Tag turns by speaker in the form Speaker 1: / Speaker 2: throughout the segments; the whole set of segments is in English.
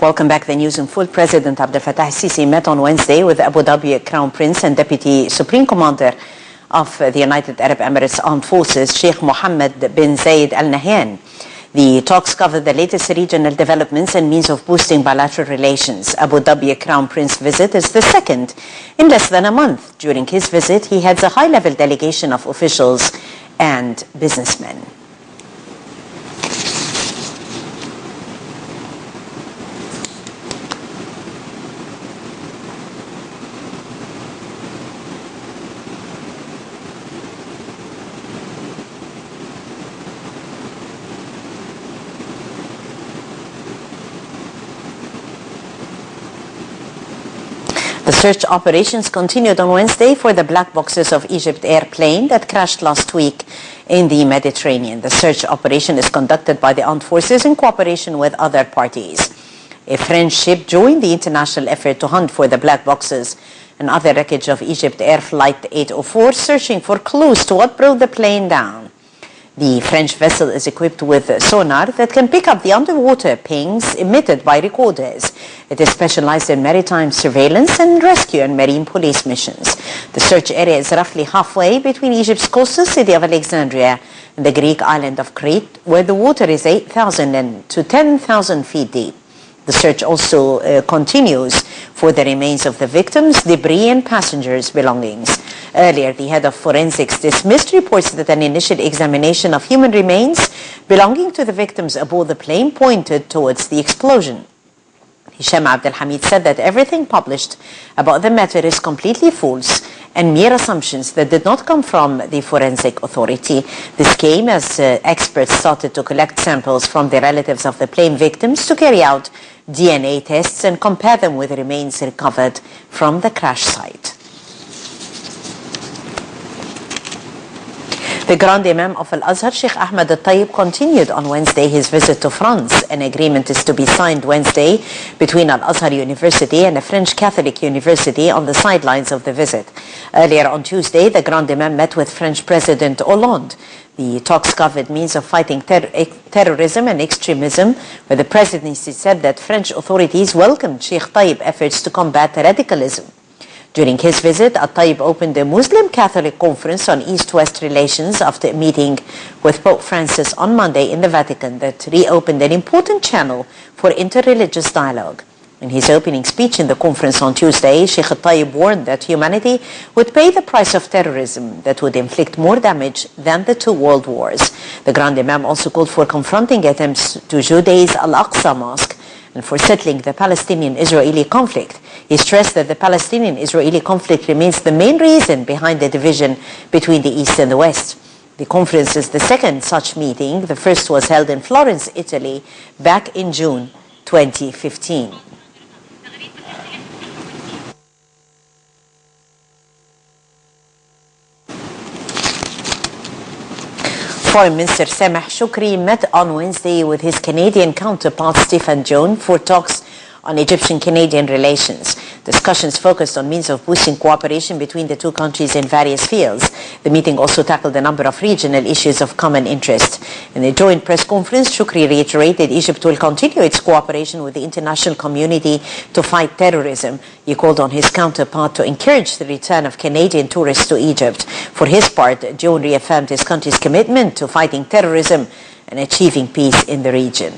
Speaker 1: Welcome back. The news in full. President Abdel Fattah al-Sisi met on Wednesday with Abu Dhabi Crown Prince and Deputy Supreme Commander of the United Arab Emirates Armed Forces, Sheikh Mohammed bin Zayed Al Nahyan. The talks covered the latest regional developments and means of boosting bilateral relations. Abu Dhabi Crown Prince visit is the second in less than a month. During his visit, he heads a high-level delegation of officials and businessmen. The search operations continued on Wednesday for the black boxes of Egypt airplane that crashed last week in the Mediterranean. The search operation is conducted by the armed forces in cooperation with other parties. A French ship joined the international effort to hunt for the black boxes and other wreckage of Egypt Air Flight 804, searching for clues to what brought the plane down. The French vessel is equipped with sonar that can pick up the underwater pings emitted by recorders. It is specialized in maritime surveillance and rescue and marine police missions. The search area is roughly halfway between Egypt's coastal city of Alexandria and the Greek island of Crete, where the water is 8,000 to 10,000 feet deep. The search also continues for the remains of the victims, debris, and passengers' belongings. Earlier, the head of forensics dismissed reports that an initial examination of human remains belonging to the victims aboard the plane pointed towards the explosion. Hisham Abdel Hamid said that everything published about the matter is completely false and mere assumptions that did not come from the forensic authority. This came as experts started to collect samples from the relatives of the plane victims to carry out DNA tests and compare them with remains recovered from the crash site. The Grand Imam of Al-Azhar, Sheikh Ahmed Al-Tayyib, continued on Wednesday his visit to France. An agreement is to be signed Wednesday between Al-Azhar University and a French Catholic university on the sidelines of the visit. Earlier on Tuesday, the Grand Imam met with French President Hollande. The talks covered means of fighting terrorism and extremism, where the presidency said that French authorities welcomed Sheikh Tayyib's efforts to combat radicalism. During his visit, Al-Tayyib opened a Muslim-Catholic conference on East-West relations after a meeting with Pope Francis on Monday in the Vatican that reopened an important channel for interreligious dialogue. In his opening speech in the conference on Tuesday, Sheikh Al-Tayyib warned that humanity would pay the price of terrorism that would inflict more damage than the two world wars. The Grand Imam also called for confronting attempts to Judaize Al-Aqsa Mosque and for settling the Palestinian-Israeli conflict. He stressed that the Palestinian-Israeli conflict remains the main reason behind the division between the East and the West. The conference is the second such meeting. The first was held in Florence, Italy, back in June 2015. Foreign Minister Sameh Shoukry met on Wednesday with his Canadian counterpart Stephen Jones for talks on Egyptian-Canadian relations. Discussions focused on means of boosting cooperation between the two countries in various fields. The meeting also tackled a number of regional issues of common interest. In a joint press conference, Shoukry reiterated Egypt will continue its cooperation with the international community to fight terrorism. He called on his counterpart to encourage the return of Canadian tourists to Egypt. For his part, Jones reaffirmed his country's commitment to fighting terrorism and achieving peace in the region.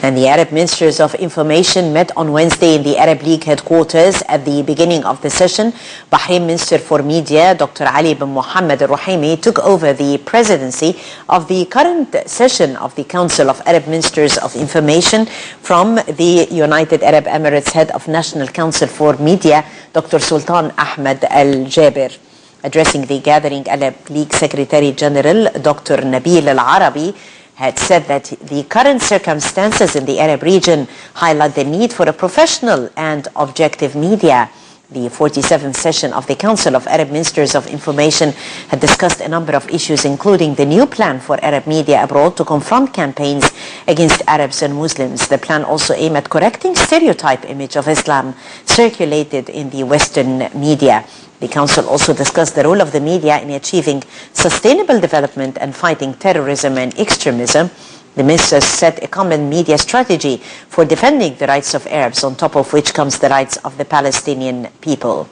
Speaker 1: And the Arab Ministers of Information met on Wednesday in the Arab League headquarters. At the beginning of the session, Bahrain Minister for Media, Dr. Ali bin Mohammed Al-Ruhaimi, took over the presidency of the current session of the Council of Arab Ministers of Information from the United Arab Emirates Head of National Council for Media, Dr. Sultan Ahmed Al-Jaber. Addressing the gathering, Arab League Secretary General Dr. Nabil Al-Arabi had said that the current circumstances in the Arab region highlight the need for a professional and objective media. The 47th session of the Council of Arab Ministers of Information had discussed a number of issues, including the new plan for Arab media abroad to confront campaigns against Arabs and Muslims. The plan also aimed at correcting stereotype image of Islam circulated in the Western media. The Council also discussed the role of the media in achieving sustainable development and fighting terrorism and extremism. The ministers set a common media strategy for defending the rights of Arabs, on top of which comes the rights of the Palestinian people.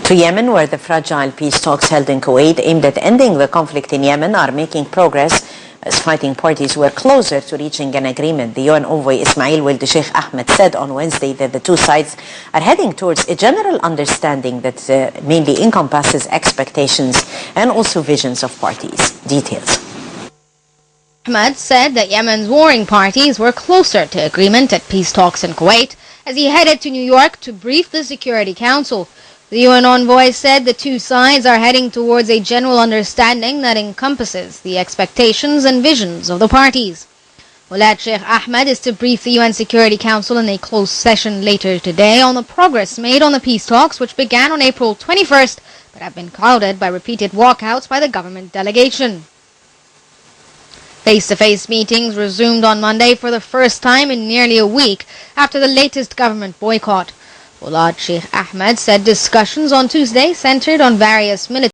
Speaker 1: To Yemen, where the fragile peace talks held in Kuwait aimed at ending the conflict in Yemen are making progress as fighting parties were closer to reaching an agreement. The UN envoy Ismail Wuld Sheikh Ahmed said on Wednesday that the two sides are heading towards a general understanding that mainly encompasses expectations and also visions of parties. Details.
Speaker 2: Ahmed said that Yemen's warring parties were closer to agreement at peace talks in Kuwait as he headed to New York to brief the Security Council. The UN envoy said the two sides are heading towards a general understanding that encompasses the expectations and visions of the parties. Wuld Sheikh Ahmed is to brief the UN Security Council in a closed session later today on the progress made on the peace talks, which began on April 21st but have been clouded by repeated walkouts by the government delegation. Face-to-face meetings resumed on Monday for the first time in nearly a week after the latest government boycott. Wuld Sheikh Ahmed said discussions on Tuesday centered on various military